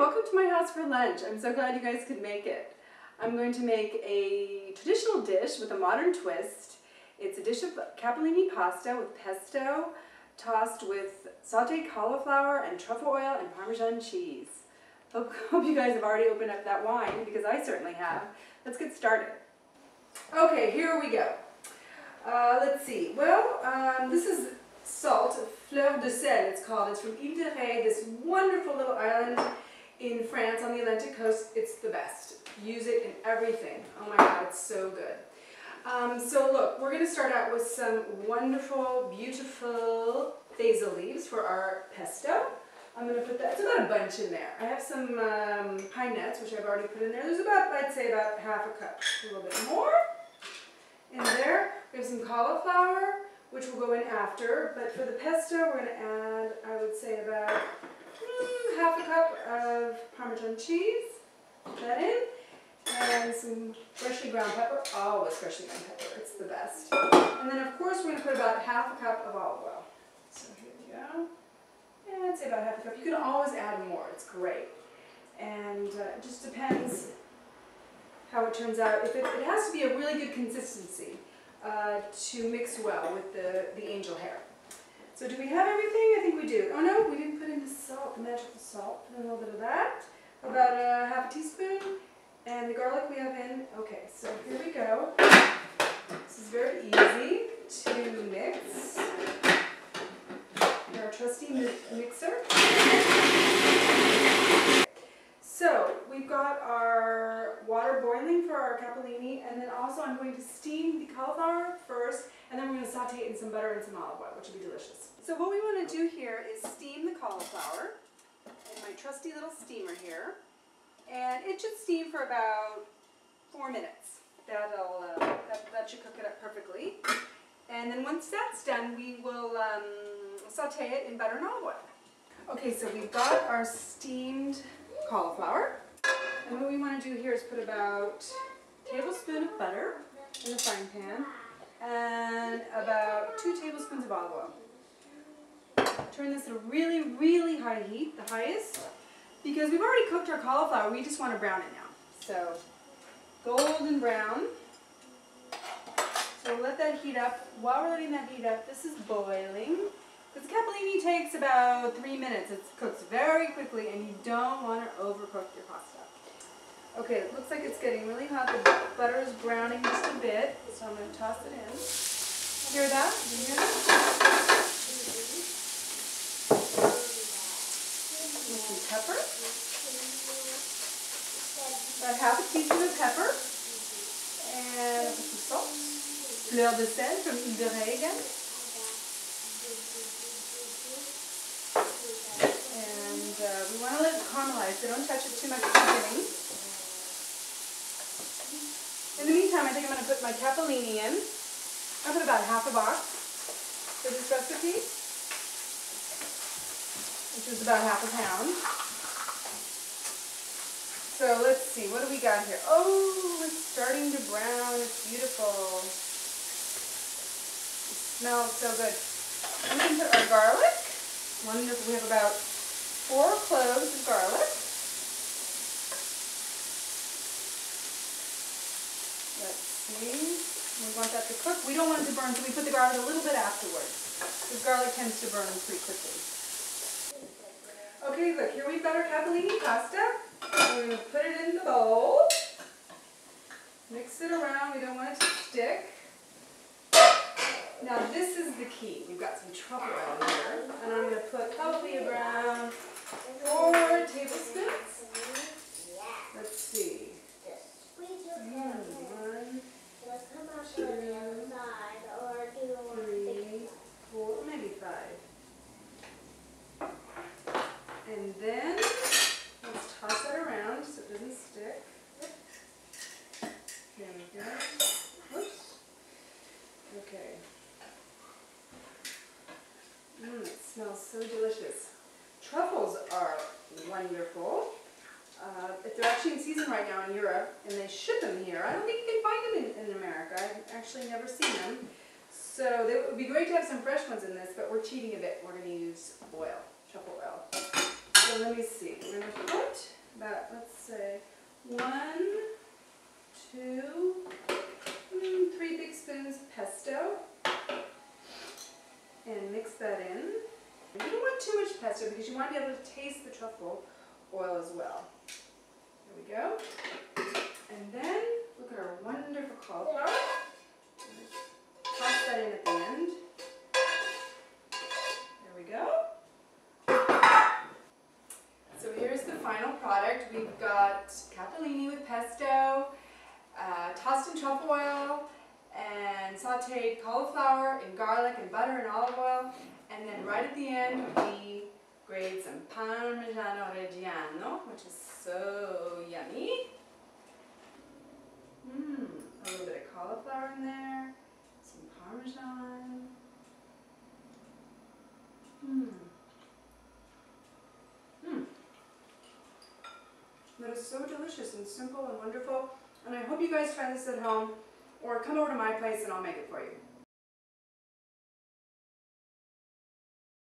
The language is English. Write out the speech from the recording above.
welcome to my house for lunch. I'm so glad you guys could make it. I'm going to make a traditional dish with a modern twist. It's a dish of capellini pasta with pesto, tossed with sauteed cauliflower and truffle oil and Parmesan cheese. Hope you guys have already opened up that wine, because I certainly have. Let's get started. Okay, here we go. Let's see. Well, this is salt, fleur de sel it's called. It's from Ile de Ré, this wonderful little island in France on the Atlantic coast. It's the best. Use it in everything. Oh my god, it's so good. So look, we're going to start out with some wonderful, beautiful basil leaves for our pesto. I'm going to put that, it's about a bunch in there. I have some pine nuts, which I've already put in there. There's about, I'd say about half a cup, a little bit more in there. We have some cauliflower, which will go in after, but for the pesto we're going to add, I would say about half a cup of Parmesan cheese. Put that in. And some freshly ground pepper, always freshly ground pepper, it's the best. And then of course we're going to put about half a cup of olive oil. So here we go. And I'd say about half a cup. You can always add more, it's great. And it just depends how it turns out. If it has to be a really good consistency to mix well with the angel hair. So do we have everything? I think we do. Oh no, we didn't put in the salt, the magical salt. Put in a little bit of that. About half a teaspoon. And the garlic we have in. Okay, so here we go. This is very easy to mix. Our trusty mixer. So we've got our water boiling for our capellini, and then also I'm going to steam the cauliflower first, and then we're going to saute it in some butter and some olive oil, which will be delicious. So what we want to do here is steam the cauliflower in my trusty little steamer here. And it should steam for about 4 minutes. That should cook it up perfectly. And then once that's done, we will saute it in butter and olive oil. Okay, so we've got our steamed cauliflower. And what we want to do here is put about a tablespoon of butter in the frying pan and about 2 tablespoons of olive oil. Turn this at a really, really high heat, the highest. Because we've already cooked our cauliflower, we just want to brown it now. So, golden brown. So we'll let that heat up. While we're letting that heat up, this is boiling. This capellini takes about 3 minutes. It cooks very quickly, and you don't want to overcook your pasta. Okay, it looks like it's getting really hot. The butter is browning just a bit, so I'm going to toss it in. Hear that? Do you hear that? Some pepper, about half a teaspoon of pepper, and some salt, fleur de sel from Ile de Ré again, and we want to let it caramelize, so don't touch it too much at the beginning. In the meantime, I think I'm going to put my capellini in. I'll put about half a box for this recipe, which is about half a pound. So let's see, what do we got here? Oh, it's starting to brown. It's beautiful. It smells so good. And we can put our garlic. Wonderful. We have about 4 cloves of garlic. Let's see. We want that to cook. We don't want it to burn, so we put the garlic a little bit afterwards, because garlic tends to burn pretty quickly. Okay, look, here we've got our capellini pasta. We're going to put it in the bowl. Mix it around. We don't want it to stick. Now this is the key. We've got some truffle oil here. And I'm going to put probably around 4 tablespoons. Let's see. 1, 2, 3, 4, maybe 5. And then, let's toss that around so it doesn't stick. There we go. Whoops. Okay. It smells so delicious. Truffles are wonderful. They're actually in season right now in Europe, and they ship them here. I don't think you can find them in America. I've actually never seen them. So it would be great to have some fresh ones in this, but we're cheating a bit. We're going to use oil, truffle oil. So let me see. We're going to put about, let's say, 1, 2, 3 big spoons of pesto, and mix that in. You don't want too much pesto because you want to be able to taste the truffle oil as well. There we go. And then, look at our wonderful cauliflower. Toss that in at the end. There we go. So here's the final product. We've got capellini with pesto, tossed in truffle oil, and sauteed cauliflower in garlic and butter and olive oil. And then right at the end, we grate some Parmigiano Reggiano, which is so yummy. A little bit of cauliflower in there, some Parmesan. That is so delicious and simple and wonderful. And I hope you guys try this at home or come over to my place and I'll make it for you.